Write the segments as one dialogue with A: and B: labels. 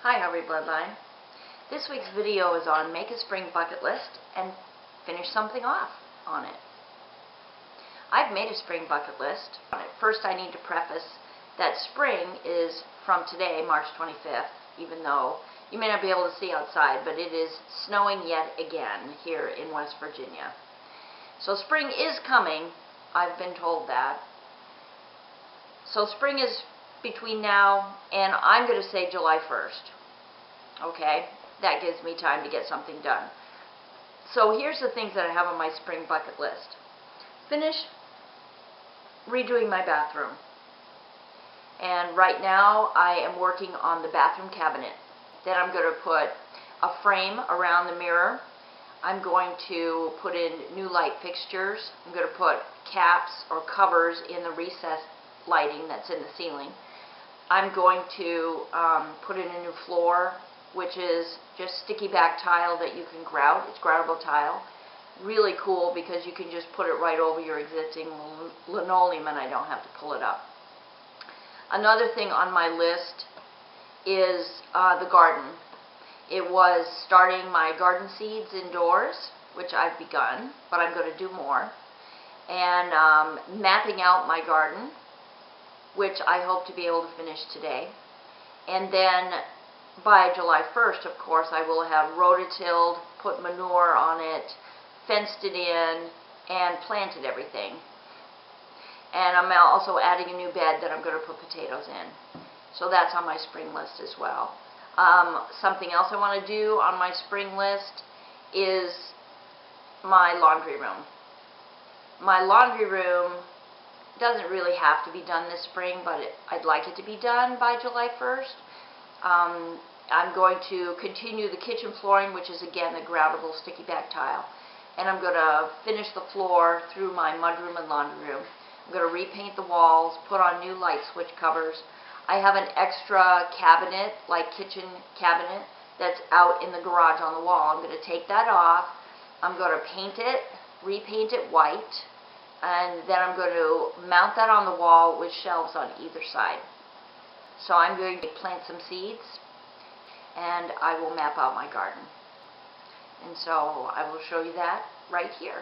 A: Hi, TheHarveyBloodline. This week's video is on make a spring bucket list and finish something off on it. I've made a spring bucket list on it. First, I need to preface that spring is from today, March 25th, even though you may not be able to see outside, but it is snowing yet again here in West Virginia. So spring is coming. I've been told that. So spring is between now and I'm going to say July 1st. Okay, that gives me time to get something done. So here's the things that I have on my spring bucket list. Finish redoing my bathroom. And right now I am working on the bathroom cabinet. Then I'm going to put a frame around the mirror. I'm going to put in new light fixtures. I'm going to put caps or covers in the recessed lighting that's in the ceiling. I'm going to put in a new floor, which is just sticky back tile that you can grout. It's groutable tile. Really cool because you can just put it right over your existing linoleum and I don't have to pull it up. Another thing on my list is the garden. It was starting my garden seeds indoors, which I've begun, but I'm going to do more. And mapping out my garden, which I hope to be able to finish today. And then by July 1st, of course, I will have rototilled, put manure on it, fenced it in, and planted everything. And I'm also adding a new bed that I'm going to put potatoes in. So that's on my spring list as well. Something else I want to do on my spring list is my laundry room. My laundry room doesn't really have to be done this spring, but I'd like it to be done by July 1st. I'm going to continue the kitchen flooring, which is again a groutable sticky back tile. And I'm going to finish the floor through my mudroom and laundry room. I'm going to repaint the walls, put on new light switch covers. I have an extra cabinet, like kitchen cabinet, that's out in the garage on the wall. I'm going to take that off. I'm going to paint it, repaint it white, and then I'm going to mount that on the wall with shelves on either side. So I'm going to plant some seeds, and I will map out my garden. And so I will show you that right here.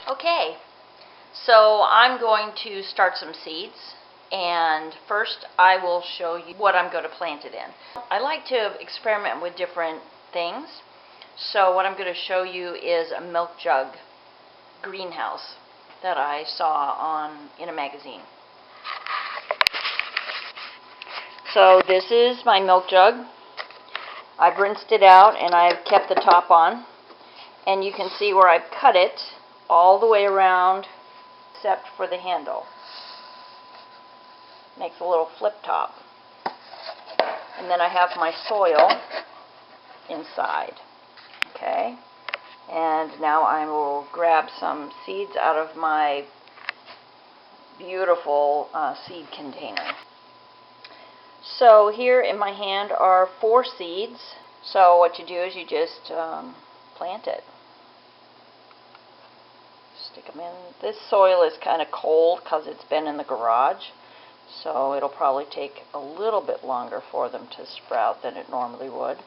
A: Okay, so I'm going to start some seeds, and first I will show you what I'm going to plant it in. I like to experiment with different things, so what I'm going to show you is a milk jug greenhouse that I saw in a magazine. So this is my milk jug. I've rinsed it out and I've kept the top on, and you can see where I've cut it all the way around except for the handle. Makes a little flip top. And then I have my soil inside. Okay, and now I will grab some seeds out of my beautiful seed container. So here in my hand are 4 seeds. So what you do is you just plant it. Stick them in. This soil is kind of cold because it's been in the garage, so it'll probably take a little bit longer for them to sprout than it normally would.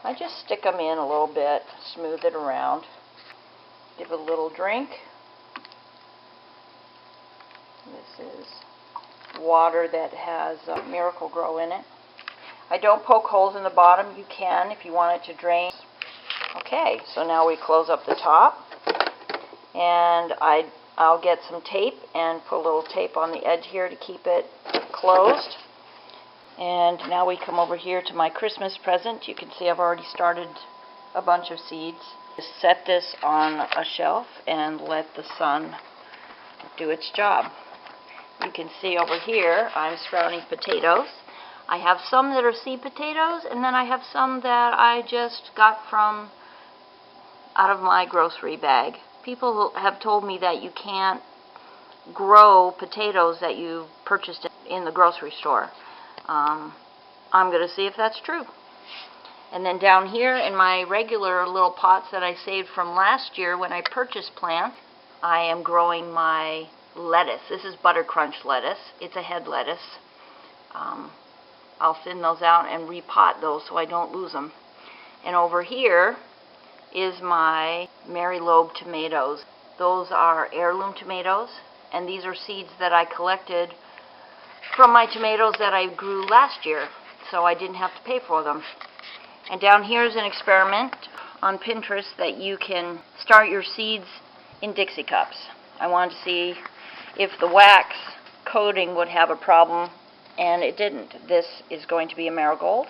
A: I just stick them in a little bit, smooth it around, give it a little drink. This is water that has Miracle-Gro in it. I don't poke holes in the bottom. You can if you want it to drain. Okay, so now we close up the top, and I'll get some tape and put a little tape on the edge here to keep it closed. And now we come over here to my Christmas present. You can see I've already started a bunch of seeds. Just set this on a shelf and let the sun do its job. You can see over here I'm sprouting potatoes. I have some that are seed potatoes, and then I have some that I just got from out of my grocery bag. People have told me that you can't grow potatoes that you purchased in the grocery store. I'm going to see if that's true. And then down here in my regular little pots that I saved from last year when I purchased plants, I am growing my lettuce. This is butter crunch lettuce. It's a head lettuce. I'll thin those out and repot those so I don't lose them. And over here is my Mary Loeb tomatoes. Those are heirloom tomatoes, and these are seeds that I collected from my tomatoes that I grew last year, so I didn't have to pay for them. And down here is an experiment on Pinterest that you can start your seeds in Dixie cups. I wanted to see if the wax coating would have a problem, and it didn't. This is going to be a marigold,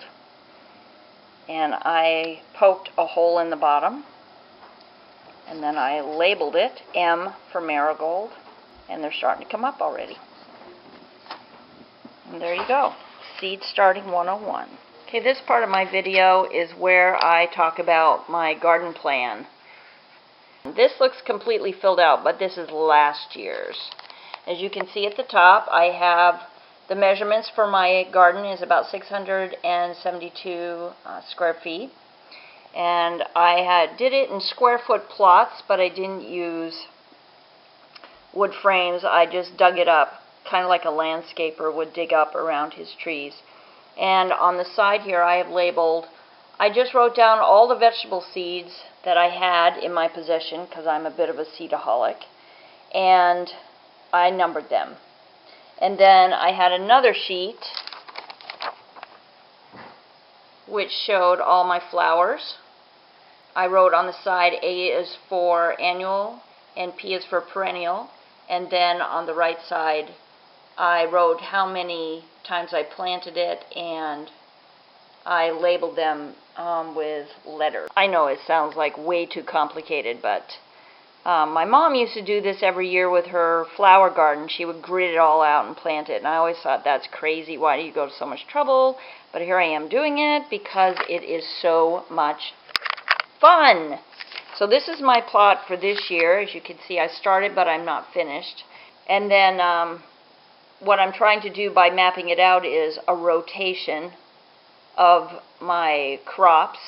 A: and I poked a hole in the bottom, and then I labeled it M for marigold, and they're starting to come up already. And there you go, Seed Starting 101. Okay, this part of my video is where I talk about my garden plan. This looks completely filled out, but this is last year's. As you can see at the top, I have the measurements for my garden is about 672 square feet. And I did it in square foot plots, but I didn't use wood frames. I just dug it up, kind of like a landscaper would dig up around his trees. And on the side here I have labeled, I just wrote down all the vegetable seeds that I had in my possession, because I'm a bit of a seedaholic, and I numbered them. And then I had another sheet which showed all my flowers. I wrote on the side A is for annual and P is for perennial, and then on the right side I wrote how many times I planted it, and I labeled them with letters. I know it sounds like way too complicated, but my mom used to do this every year with her flower garden. She would grid it all out and plant it, and I always thought, that's crazy, why do you go to so much trouble? But here I am doing it because it is so much fun. So this is my plot for this year. As you can see, I started, but I'm not finished. And then what I'm trying to do by mapping it out is a rotation of my crops,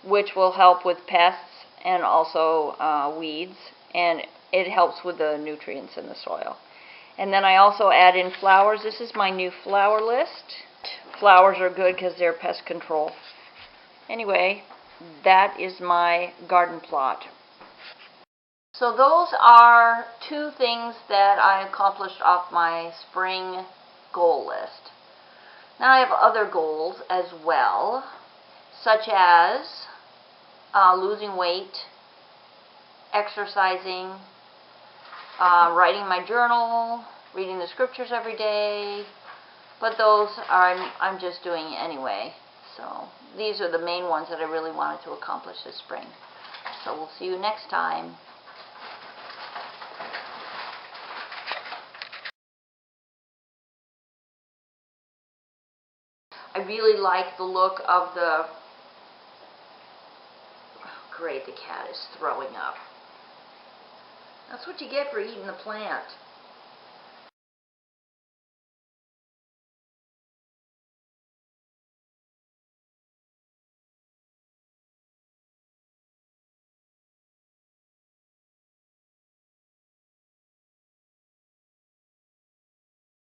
A: which will help with pests and also weeds, and it helps with the nutrients in the soil. And then I also add in flowers. This is my new flower list. Flowers are good because they're pest control. Anyway, that is my garden plot. So those are two things that I accomplished off my spring goal list. Now I have other goals as well, such as losing weight, exercising, writing my journal, reading the scriptures every day, but those I'm just doing anyway. So these are the main ones that I really wanted to accomplish this spring. So we'll see you next time. I really like the look of the... Great, the cat is throwing up. That's what you get for eating the plant.